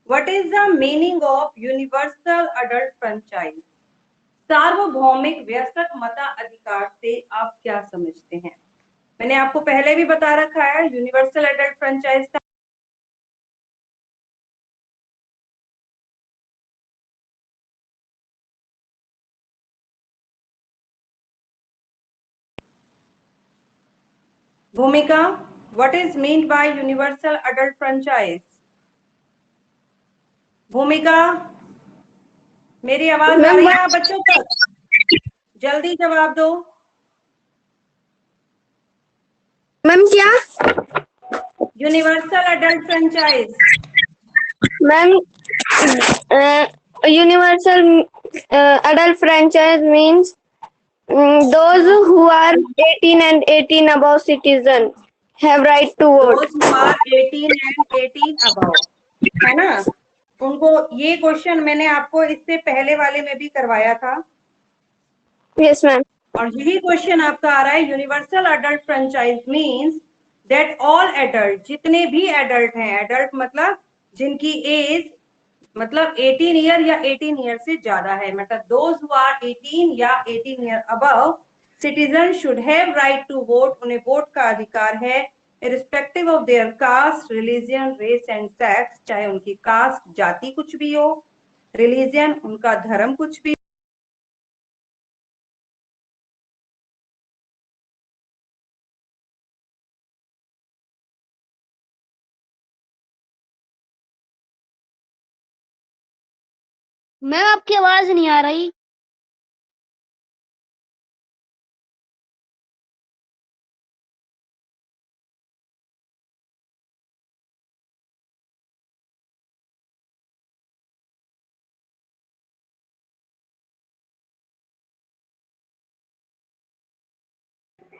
What is the meaning of universal adult franchise? सार्वभौमिक वयस्क मताधिकार से आप क्या समझते हैं? मैंने आपको पहले भी बता रखा है यूनिवर्सल एडल्ट फ्रेंचाइज का भूमिका, what is mean by universal adult franchise? भूमिका, मेरी आवाज आ रही है आप बच्चों तक? जल्दी जवाब दो। मैम क्या? Universal adult franchise. Ma'am universal adult franchise means those who are 18 and 18 above citizen have right to vote. Those who are 18 and 18 above, है ना? उनको ये क्वेश्चन मैंने आपको इससे पहले वाले में भी करवाया था। Yes ma'am. और यही क्वेश्चन आपका आ रहा है universal adult franchise means that all adult, जितने भी एडल्ट हैं, एडल्ट मतलब जिनकी एज मतलब 18 ईयर या 18 ईयर से ज्यादा है, मतलब दोज हु आर 18 या 18 year above citizen should have right to vote, उन्हें वोट का अधिकार है irrespective of their caste, religion, race and sex, चाहे उनकी कास्ट जाति कुछ भी हो, रिलीजियन उनका धर्म कुछ भी। मैम आपकी आवाज नहीं आ रही।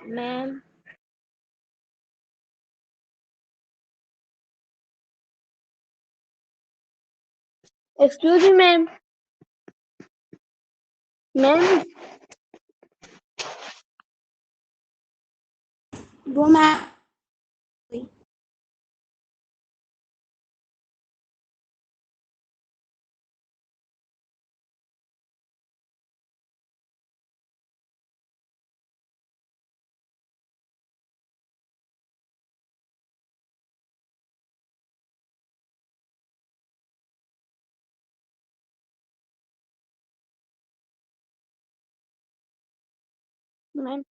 Ma'am excuse me ma'am. Ma'am वो ma'am ma'am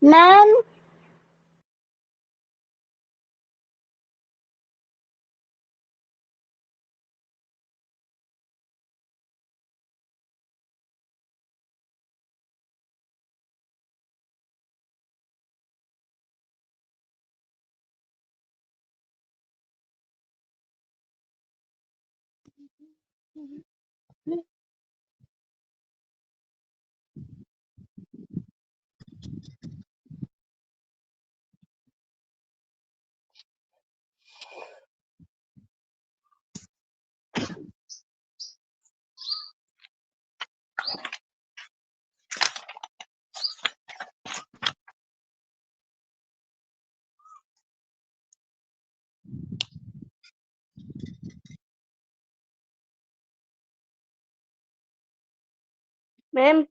ma'am ma'am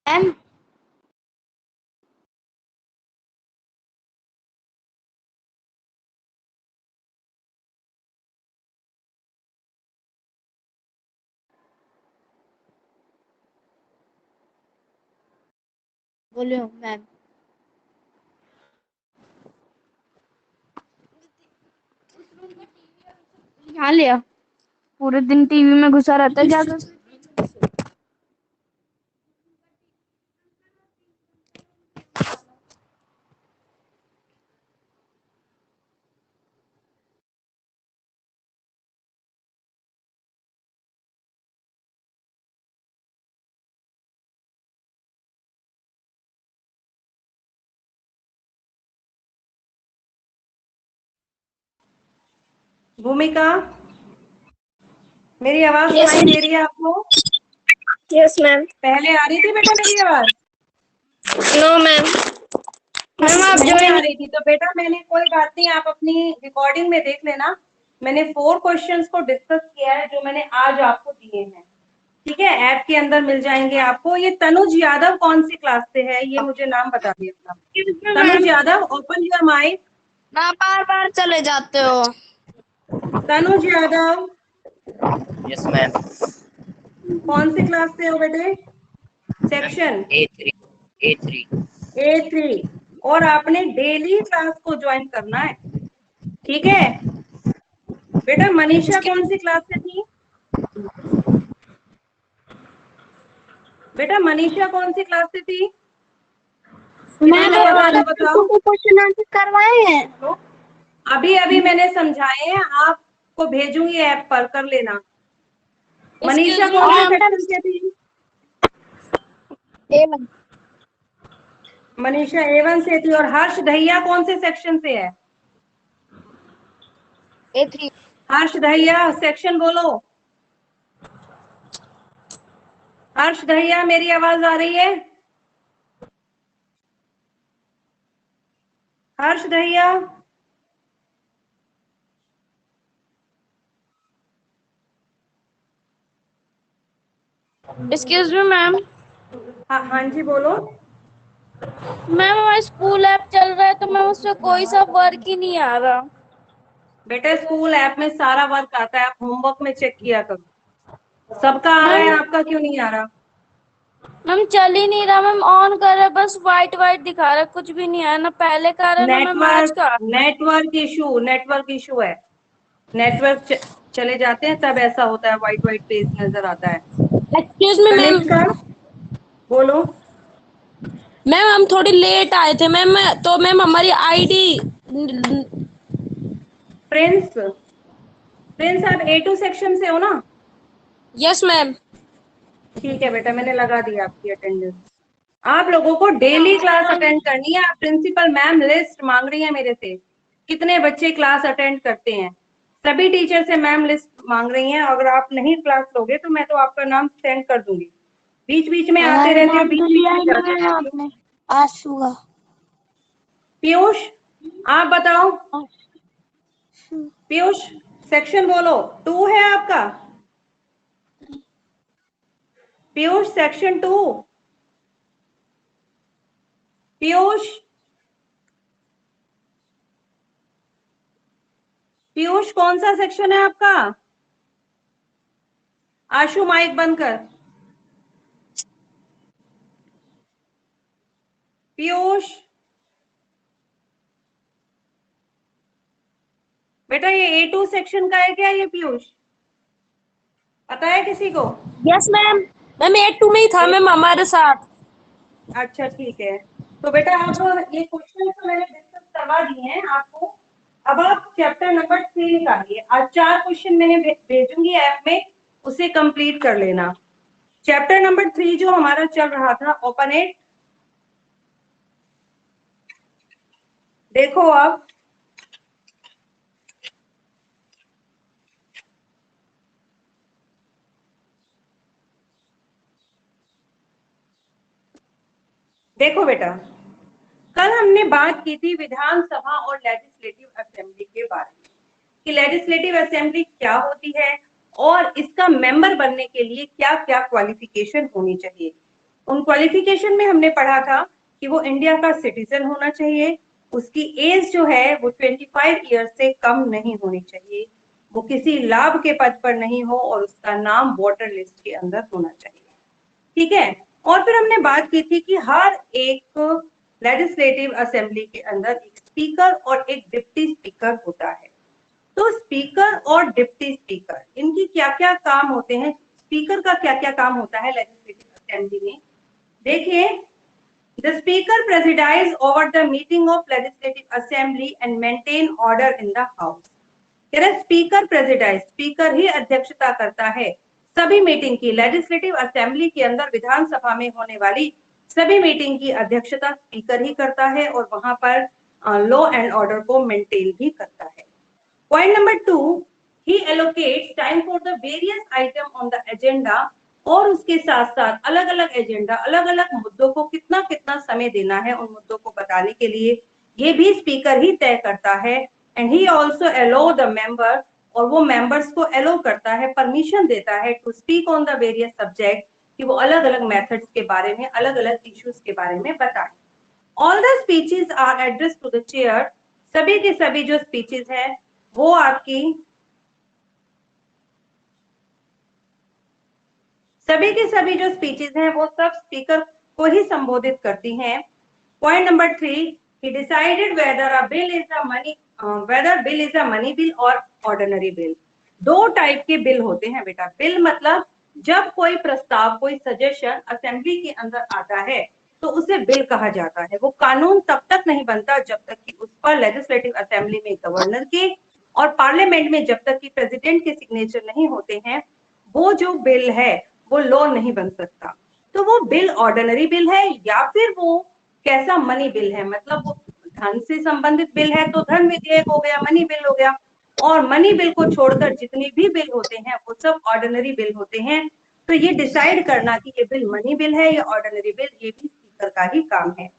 ma'am बोलियो मैम। यहाँ लिया पूरे दिन टीवी में घुसा रहता है जाकर। भूमिका, मेरी आवाज Yes, सुनाई दे रही है आपको? Yes ma'am. पहले आ रही थी बेटा मेरी आवाज? No ma'am. मैम आप नहीं आ ज्वाइन। रही थी तो बेटा मैंने, कोई बात नहीं, आप अपनी रिकॉर्डिंग में देख लेना। मैंने 4 क्वेश्चंस को डिस्कस किया है जो मैंने आज आपको दिए हैं। ठीक है, ऐप के अंदर मिल जाएंगे आपको। ये तनुज यादव कौन सी क्लास से है, ये मुझे नाम बता दिया। Tanuj Yadav, open your mic. आप बार बार चले जाते हो। Tanuj Yadav, yes ma'am. कौन सी क्लास से हो बेटे? Section A3 A3 A3। और आपने डेली क्लास को ज्वाइन करना है, ठीक है बेटा? मनीषा कौन सी क्लास से थी बेटा? मनीषा कौन सी क्लास से थी? किसी को पता है तो बताओ। क्वेश्चन आंसर करवाए हैं। अभी अभी मैंने समझाए हैं, आपको भेजूंगी ऐप पर, कर लेना। मनीषा कौन से सेक्शन से थी? A1। मनीषा A1 से थी। और हर्ष दहिया कौन से सेक्शन से है? A3। हर्ष दहिया सेक्शन बोलो। हर्ष दहिया, मेरी आवाज आ रही है? हर्ष दहिया, एक्सक्यूज मी मैम। हाँ हाँ जी बोलो। मैम हमारा स्कूल ऐप चल रहा है तो मैम उसमें कोई सा वर्क ही नहीं आ रहा। बेटा स्कूल ऐप में सारा वर्क आता है, आप होमवर्क में चेक किया करो। सबका आ रहा है, मैम आपका क्यों नहीं आ रहा? मैम चल ही नहीं रहा। मैम ऑन कर रहा है, बस वाइट वाइट दिखा रहा है, कुछ भी नहीं आया। ना पहले का आ रहा है ना मैम आज नेटवर्क का। नेटवर्क इशू है। नेटवर्क चले जाते हैं तब ऐसा होता है, व्हाइट व्हाइट पेज नजर आता है। Excuse me ma'am. कनिष्का बोलो। मैम हम थोड़ी लेट आए थे मैम, तो मैम हमारी आईडी। प्रिंस, प्रिंस आप A2 सेक्शन से हो ना? Yes ma'am. ठीक है बेटा, मैंने लगा दी आपकी अटेंडेंस। आप लोगों को डेली क्लास अटेंड करनी है। आप प्रिंसिपल मैम लिस्ट मांग रही है मेरे से, कितने बच्चे क्लास अटेंड करते हैं। सभी टीचर से मैम लिस्ट मांग रही हैं। अगर आप नहीं क्लास लोगे तो मैं तो आपका नाम सेंड कर दूंगी। बीच बीच में आते रहते हो, बीच बीच में जाते रहते हो। आशु का। पीयूष, आप बताओ। पीयूष, सेक्शन बोलो। 2 है आपका? पीयूष, सेक्शन 2। पीयूष, पीयूष कौन सा सेक्शन है आपका? आशु माइक बंद कर। पीयूष, बेटा ये A2 सेक्शन का है क्या ये पीयूष? पता है किसी को? Yes ma'am. मैम A2 में ही था मैम हमारे साथ। अच्छा ठीक है। तो बेटा आप ये क्वेश्चन तो मैंने डिस्कस करवा दिए हैं आपको। अब आप चैप्टर नंबर 3 निकालिए। आज 4 क्वेश्चन मैंने भेजूंगी ऐप में, उसे कंप्लीट कर लेना। चैप्टर नंबर 3 जो हमारा चल रहा था, ओपन इट। देखो अब देखो बेटा, कल हमने बात की थी विधानसभा और लेजिस्लेटिव असेंबली के बारे में कि लेजिस्लेटिव असेंबली क्या होती है और इसका मेंबर बनने के लिए क्या क्या क्वालिफिकेशन होनी चाहिए। उन क्वालिफिकेशन में हमने पढ़ा था कि वो इंडिया का सिटीजन होना चाहिए, उसकी एज जो है वो 25 ईयर से कम नहीं होनी चाहिए, वो किसी लाभ के पद पर नहीं हो और उसका नाम वोटर लिस्ट के अंदर होना चाहिए। ठीक है। और फिर हमने बात की थी कि हर एक लेजिस्लेटिव असेंबली के अंदर एक स्पीकर और एक डिप्टी स्पीकर होता है। तो स्पीकर और डिप्टी स्पीकर, इनकी क्या क्या काम होते हैं, स्पीकर का क्या क्या काम होता है लेजिस्लेटिव असेंबली में, देखिए। The speaker presides over the meeting of legislative assembly and maintain order in the house. Speaker presides, speaker ही अध्यक्षता करता है सभी मीटिंग की। लेजिस्लेटिव असेंबली के अंदर विधानसभा में होने वाली सभी मीटिंग की अध्यक्षता स्पीकर ही करता है और वहां पर लॉ एंड ऑर्डर को मेंटेन भी करता है। Point number 2, he allocates time for the various item on the agenda. और उसके साथ साथ अलग अलग एजेंडा, अलग अलग मुद्दों को कितना कितना समय देना है उन मुद्दों को बताने के लिए, ये भी स्पीकर ही तय करता है। And he also aloe the member, और वो मेंबर्स को अलो करता है, परमिशन देता है to speak on the various subject, कि वो अलग अलग मेथड्स के बारे में, अलग अलग इश्यूज के बारे में बताएं। All the speeches are address to the chair. सभी के सभी जो स्पीचेस हैं वो आपकी, सभी के सभी जो स्पीचेस हैं वो सब स्पीकर को ही संबोधित करती हैं। Point number 3, he decided whether a bill is a money whether bill is a money bill or ordinary bill। 2 type के बिल होते हैं बेटा। बिल मतलब जब कोई प्रस्ताव, कोई सजेशन असेंबली के अंदर आता है तो उसे बिल कहा जाता है। वो कानून तब तक नहीं बनता जब तक कि उस पर लेजिस्लेटिव असेंबली में गवर्नर के और पार्लियामेंट में जब तक कि प्रेसिडेंट के सिग्नेचर नहीं होते हैं, वो जो बिल है वो लॉ नहीं बन सकता। तो वो बिल ऑर्डिनरी बिल है या फिर वो कैसा मनी बिल है, मतलब वो धन से संबंधित बिल है तो धन विधेयक हो गया, मनी बिल हो गया। और मनी बिल को छोड़कर जितने भी बिल होते हैं वो सब ऑर्डिनरी बिल होते हैं। तो ये डिसाइड करना कि ये बिल मनी बिल है या ऑर्डिनरी बिल, ये भी स्पीकर का ही काम है।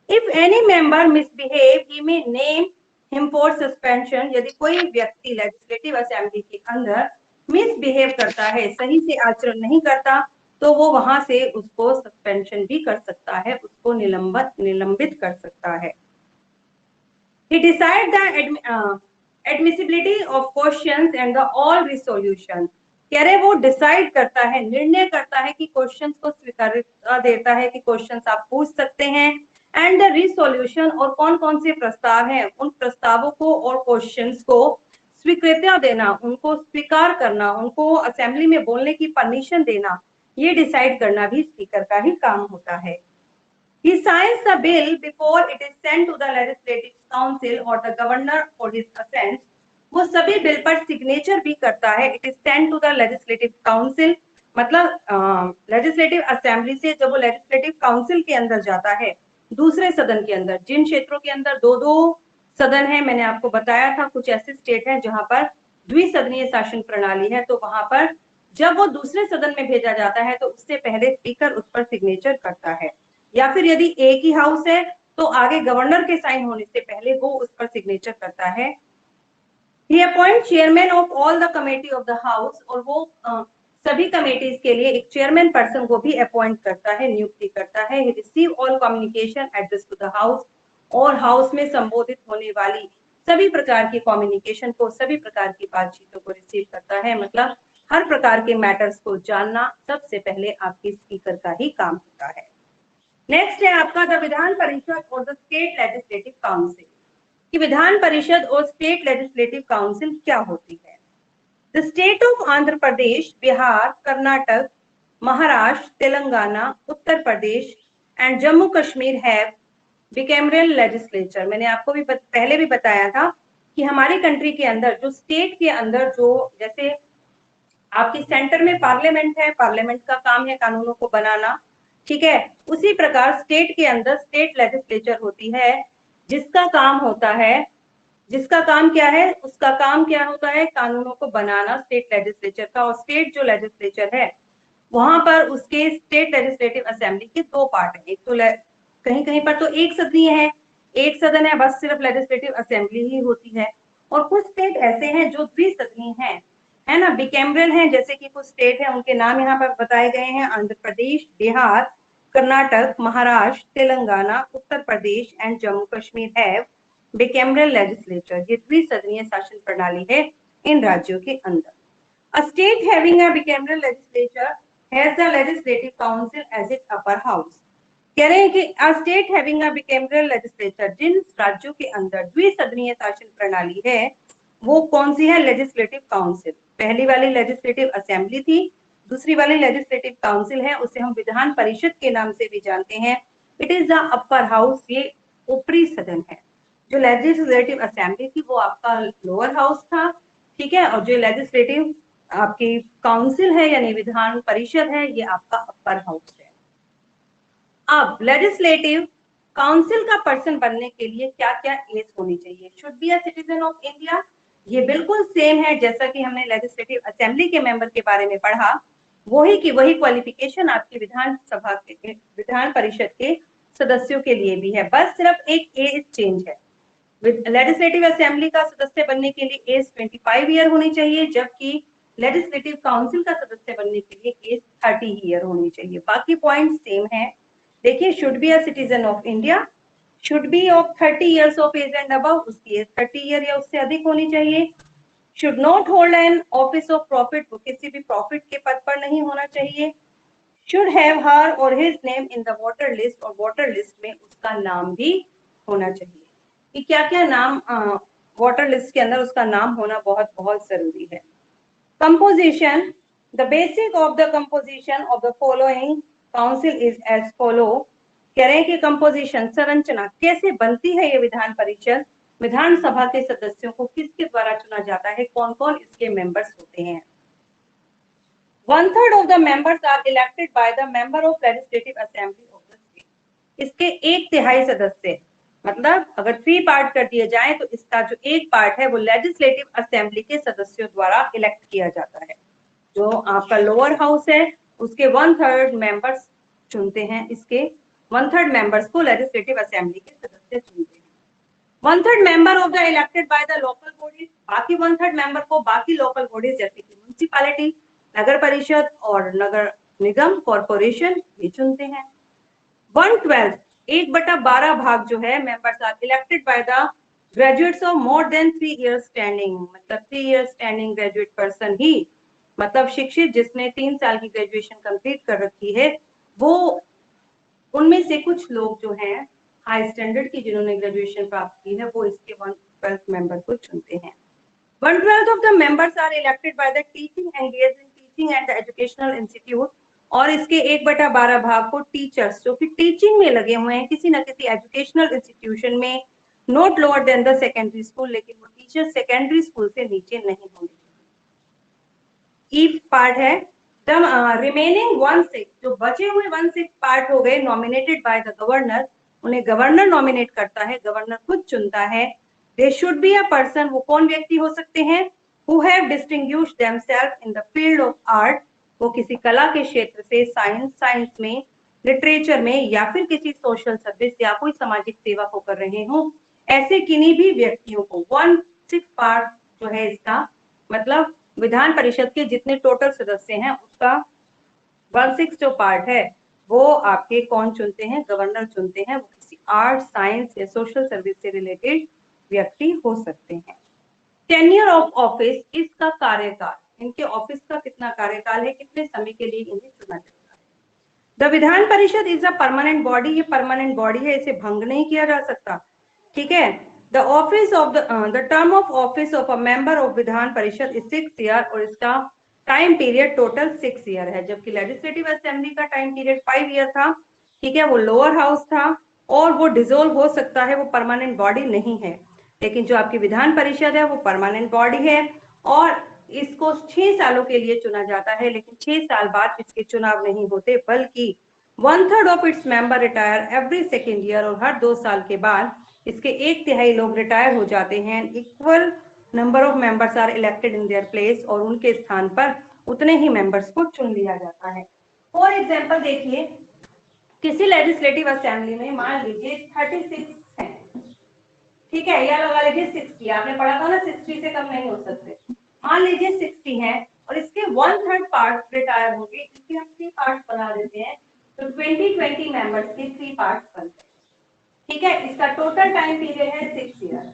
If any member misbehave, he may name him for suspension. यदि कोई व्यक्ति लेजिस्लेटिव असेंबली के अंदर मिसबिहेव करता है, सही से आचरण नहीं करता, तो वो वहां से उसको सस्पेंशन भी कर सकता है, उसको निलंबित कर सकता है। He decide the admissibility of questions and the all resolution। कह रहे वो डिसाइड करता है, निर्णय करता है कि क्वेश्चंस को स्वीकार्यता देता है कि क्वेश्चंस आप पूछ सकते हैं। एंड द रिसोल्यूशन, और कौन कौन से प्रस्ताव हैं, उन प्रस्तावों को और क्वेश्चंस को स्वीकृतता देना, उनको स्वीकार करना, उनको असेंबली में बोलने की परमिशन देना, ये डिसाइड करना भी स्पीकर का ही काम होता है। He signs the bill before it is sent to the legislative council or the governor for his assent। वो सभी बिल पर सिग्नेचर भी करता है। It is sent to the legislative council, मतलब लेजिस्लेटिव असेंबली से जब वो लेजिस्लेटिव काउंसिल के अंदर जाता है, दूसरे सदन के अंदर, जिन क्षेत्रों के अंदर दो दो सदन है, मैंने आपको बताया था कुछ ऐसे स्टेट हैं जहां पर द्विसदनीय शासन प्रणाली है, तो वहां पर जब वो दूसरे सदन में भेजा जाता है तो उससे पहले स्पीकर उस पर सिग्नेचर करता है, या फिर यदि एक ही हाउस है तो आगे गवर्नर के साइन होने से पहले वो उस पर सिग्नेचर करता है। He appoints chairman of all the committee of the house, और वो सभी कमेटीज के लिए एक चेयरमैन पर्सन को भी अपॉइंट करता है, नियुक्ति करता है। He receive all communication address to the house, और हाउस में संबोधित होने वाली सभी प्रकार की कम्युनिकेशन को, सभी प्रकार की बातचीतों को रिसीव करता है। मतलब हर प्रकार के मैटर्स को जानना सबसे पहले आपके स्पीकर का ही काम होता है। नेक्स्ट है आपका द विधान परिषद और द स्टेट लेजिस्लेटिव काउंसिल, कि विधान परिषद और स्टेट लेजिस्लेटिव काउंसिल क्या होती है। The state of Andhra Pradesh, Bihar, Karnataka, Maharashtra, Telangana, Uttar Pradesh and Jammu Kashmir have bicameral legislature. मैंने आपको भी पहले भी बताया था कि हमारी कंट्री के अंदर जो स्टेट के अंदर जो, जैसे आपकी सेंटर में पार्लियामेंट है, पार्लियामेंट का काम है कानूनों को बनाना, ठीक है, उसी प्रकार स्टेट के अंदर स्टेट लेजिस्लेचर होती है, जिसका काम होता है, जिसका काम क्या है, उसका काम क्या होता है, कानूनों को बनाना स्टेट लेजिस्लेचर का। और स्टेट जो लेजिस्लेचर है वहां पर उसके स्टेट लेजिस्लेटिव असेंबली के दो पार्ट है, एक तो कहीं कहीं पर तो एक सदनीय है, एक सदन है, बस सिर्फ लेजिस्लेटिव असेंबली ही होती है, और कुछ स्टेट ऐसे हैं जो द्विसदनीय हैं, है ना, बिकैमरल हैं, जैसे कि कुछ स्टेट है उनके नाम यहाँ पर बताए गए हैं, Andhra Pradesh, Bihar, Karnataka, Maharashtra, Telangana, Uttar Pradesh and Jammu Kashmir have bicameral legislature. ये द्विसदनीय शासन प्रणाली है इन राज्यों के अंदर। A state having a bicameral legislature has the legislative council as its upper house। कह रहे हैं कि a state having a bicameral legislature, जिन राज्यों के अंदर द्विसदनीय शासन प्रणाली है वो कौन सी है, लेजिस्लेटिव काउंसिल। पहली वाली लेजिस्लेटिव असेंबली थी, दूसरी वाली लेजिस्लेटिव काउंसिल है, उसे हम विधान परिषद के नाम से भी जानते हैं। It is the upper house, ये ऊपरी सदन है। जो लेजिस्लेटिव असेंबली थी वो आपका लोअर हाउस था, ठीक है, और जो लेजिस्लेटिव आपकी काउंसिल है यानी विधान परिषद है, ये आपका अपर हाउस है। अब लेजिस्लेटिव काउंसिल का पर्सन बनने के लिए क्या क्या एज होनी चाहिए। Should be a citizen of India, ये बिल्कुल सेम है जैसा कि हमने लेजिस्लेटिव असेंबली के मेंबर के बारे में पढ़ा, वही की वही क्वालिफिकेशन आपकी विधानसभा के, विधान परिषद के सदस्यों के लिए भी है, बस सिर्फ एक एज चेंज है। लेजिस्लेटिव असेंबली का सदस्य बनने के लिए एज 25 ईयर होनी चाहिए, जबकि लेजिस्लेटिव काउंसिल का सदस्य बनने के लिए एज 30 ईयर होनी चाहिए। बाकी पॉइंट सेम है। देखिए, should be a citizen of India, should be of 30 years of age and above, उसकी एज 30 ईयर या उससे अधिक होनी चाहिए। Should not hold an office of profit, वो किसी भी प्रॉफिट के पद पर नहीं होना चाहिए। शुड हैव हर और his name in the voter list, और वोटर लिस्ट में उसका नाम भी होना चाहिए। कि क्या क्या नाम वोटर लिस्ट के अंदर उसका नाम होना बहुत बहुत जरूरी है। Composition, the basic of the composition of the following council is as follow। कह रहे हैं कि कंपोजिशन, संरचना कैसे बनती है ये विधान परिषद, विधानसभा के सदस्यों को किसके द्वारा चुना जाता है, कौन कौन इसके मेंबर्स होते हैं। 1/3 of the members are elected by the member of legislative assembly of the state। इसके 1/3 सदस्य, मतलब अगर 3 पार्ट कर दिए जाए तो इसका जो एक पार्ट है वो लेजिस्लेटिव असेंबली के सदस्यों द्वारा इलेक्ट किया जाता है। जो आपका लोअर हाउस है उसके 1/3 मेंबर्स चुनते हैं, इसके 1/3 मेंबर्स को लेजिस्लेटिव असेंबली के सदस्य चुनते हैं। 1/3 member of the elected by the local bodies, बाकी 1/3 मेंबर को बाकी लोकल बॉडीज जैसे कि म्युनिसिपैलिटी, नगर परिषद और नगर निगम, कॉर्पोरेशन, ये चुनते हैं। 1/12, 1/12 भाग जो है members are elected by the graduates of more than 3 years standing, मतलब 3 इयर्स स्टैंडिंग ग्रेजुएट पर्सन ही, मतलब शिक्षित जिसने 3 साल की ग्रेजुएशन कंप्लीट कर रखी है, वो उनमें से कुछ लोग जो हैं हाई स्टैंडर्ड की जिन्होंने ग्रेजुएशन प्राप्त की है वो इसके 1/12 मेंबर को चुनते हैं। 1/12 of the members are elected by the teaching engaged in teaching and the educational institute, और इसके 1/12 भाग को टीचर्स जो कि टीचिंग में लगे हुए हैं किसी न किसी एजुकेशनल इंस्टीट्यूशन में, not lower than the secondary school, लेकिन वो टीचर सेकेंडरी स्कूल से नीचे नहीं होंगे। ई पार्ट है रिमेनिंग 1/6, जो बचे हुए 1/6 पार्ट हो गए नॉमिनेटेड बाय द गवर्नर, उन्हें गवर्नर नॉमिनेट करता है, गवर्नर खुद चुनता है। They should be a person, वो कौन व्यक्ति हो सकते हैं? Who have distinguished themself in the field of art, वो किसी कला के क्षेत्र से, साइंस में, लिटरेचर में, या फिर किसी सोशल सर्विस या कोई सामाजिक सेवा को कर रहे हो। ऐसे किन्हीं भी व्यक्तियों को 1/6 पार्ट जो है इसका मतलब विधान परिषद के जितने टोटल सदस्य हैं उसका 1/6 जो पार्ट है वो आपके कौन चुनते हैं? गवर्नर चुनते हैं। वो किसी आर्ट, साइंस या सोशल सर्विस से रिलेटेड व्यक्ति हो सकते हैं। टेन्योर ऑफ ऑफिस, इसका कार्यकाल, इनके ऑफिस का कितना कार्यकाल है, कितने समय के लिए इन्हें चुना जाता है। The Vidhan Parishad is a permanent body, ये परमानेंट बॉडी है, इसे भंग नहीं किया जा सकता, ठीक है। The office of the term of office of a member of Vidhan Parishad is 6 year, और इसका टाइम पीरियड टोटल 6 ईयर है, जबकि लेजिस्लेटिव असेंबली का टाइम पीरियड 5 ईयर था, ठीक है, वो लोअर हाउस था और वो डिसोल्व हो सकता है, वो परमानेंट बॉडी नहीं है। लेकिन जो आपकी विधान परिषद है वो परमानेंट बॉडी है और इसको 6 सालों के लिए चुना जाता है, लेकिन 6 साल बाद इसके चुनाव नहीं होते, बल्कि 1/3 of its member retire every second year, और हर 2 साल के बाद इसके 1/3 लोग रिटायर हो जाते हैं। Equal number of members are elected in their place, और उनके स्थान पर उतने ही मेंबर्स को चुन लिया जाता है। फॉर एग्जाम्पल देखिए, किसी लेजिस्लेटिव असेंबली में मान लीजिए 36 है, ठीक है, या लगा लीजिए 60, आपने पढ़ा था ना 60 से कम नहीं हो सकते। मान लीजिए 60 है और इसके 1/3 पार्ट रिटायर हो गए, इसके हम 3 पार्ट बना देते हैं, तो 20 मेंबर्स के 3 पार्ट बनते हैं, ठीक है। इसका टोटल टाइम पीरियड है 6 ईयर।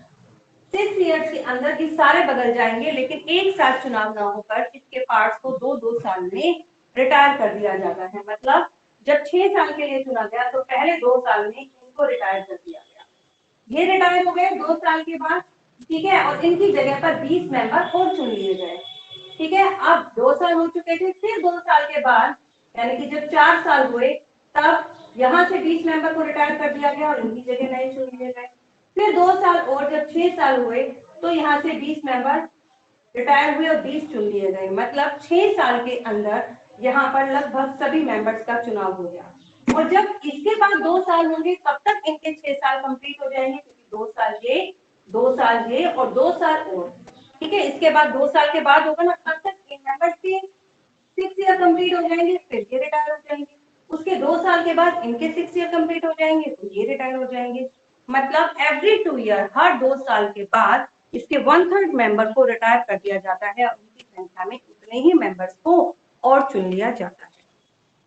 6 ईयर्स के अंदर ये सारे बदल जाएंगे, लेकिन एक साथ चुनाव ना होकर इसके पार्ट्स को 2-2 साल में रिटायर कर दिया जाता है। मतलब जब 6 साल के लिए चुना गया तो पहले 2 साल में इनको रिटायर कर दिया गया, ये रिटायर हो गए 2 साल के बाद, ठीक है, और इनकी जगह पर 20 मेंबर और चुन लिए गए, ठीक है। अब 2 साल हो चुके थे, फिर 2 साल के बाद यानी कि जब 4 साल हुए तब यहाँ से 20 मेंबर को रिटायर कर दिया गया और इनकी जगह नए चुन लिए गए। फिर 2 साल और जब 6 साल हुए तो यहाँ से 20 मेंबर रिटायर हुए और 20 चुन लिए गए। मतलब 6 साल के अंदर यहाँ पर लगभग सभी मेंबर्स का चुनाव हो गया। और जब इसके बाद 2 साल होंगे तब तक इनके 6 साल कंप्लीट हो जाएंगे, क्योंकि 2 साल ये, 2 साल ये और 2 साल और, ठीक है। इसके बाद 2 साल के बाद होगा ना, तब तक इन मेंबर्स के 6 ईयर कंप्लीट हो जाएंगे, फिर ये रिटायर हो जाएंगे। उसके 2 साल के बाद इनके 6 ईयर कंप्लीट हो जाएंगे तो ये रिटायर हो जाएंगे। मतलब एवरी 2 ईयर, हर 2 साल के बाद इसके 1/3 मेंबर को रिटायर कर दिया जाता है और उनकी संख्या में उतने ही मेंबर्स को और चुन लिया जाता है।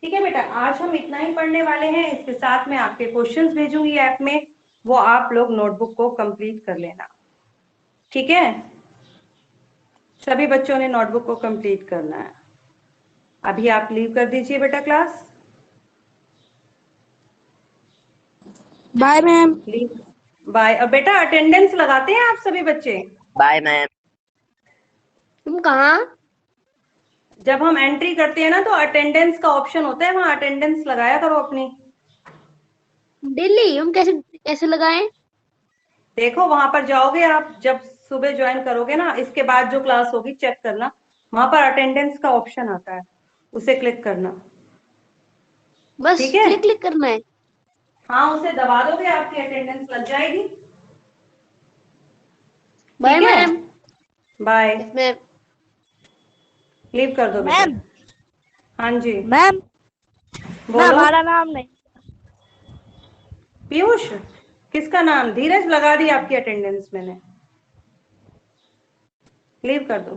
ठीक है बेटा, आज हम इतना ही पढ़ने वाले हैं। इसके साथ में आपके क्वेश्चंस भेजूंगी ऐप में, वो आप लोग नोटबुक को कंप्लीट कर लेना, ठीक है। सभी बच्चों ने नोटबुक को कंप्लीट करना है। अभी आप लीव कर दीजिए बेटा क्लास। Bye ma'am. बाय। अब बेटा अटेंडेंस लगाते हैं आप सभी बच्चे? Bye ma'am. तुम कहाँ? जब हम एंट्री करते हैं ना तो अटेंडेंस का ऑप्शन होता है, वहां अटेंडेंस लगाया करो अपनी। डेली हम कैसे कैसे लगाएं? देखो वहां पर जाओगे आप, जब सुबह ज्वाइन करोगे ना, इसके बाद जो क्लास होगी चेक करना, वहां पर अटेंडेंस का ऑप्शन आता है, उसे क्लिक करना, बस ठीक है। क्लिक करना है। हाँ, उसे दबा दोगे आपकी अटेंडेंस लग जाएगी। बाय ठीक है, मैम। बाय। मैम लीव कर दो बेटा। मैम हाँ जी मैम बोलो। हमारा नाम नहीं। पीयूष, किसका नाम? धीरज लगा दी आपकी अटेंडेंस मैंने। लीव कर दो।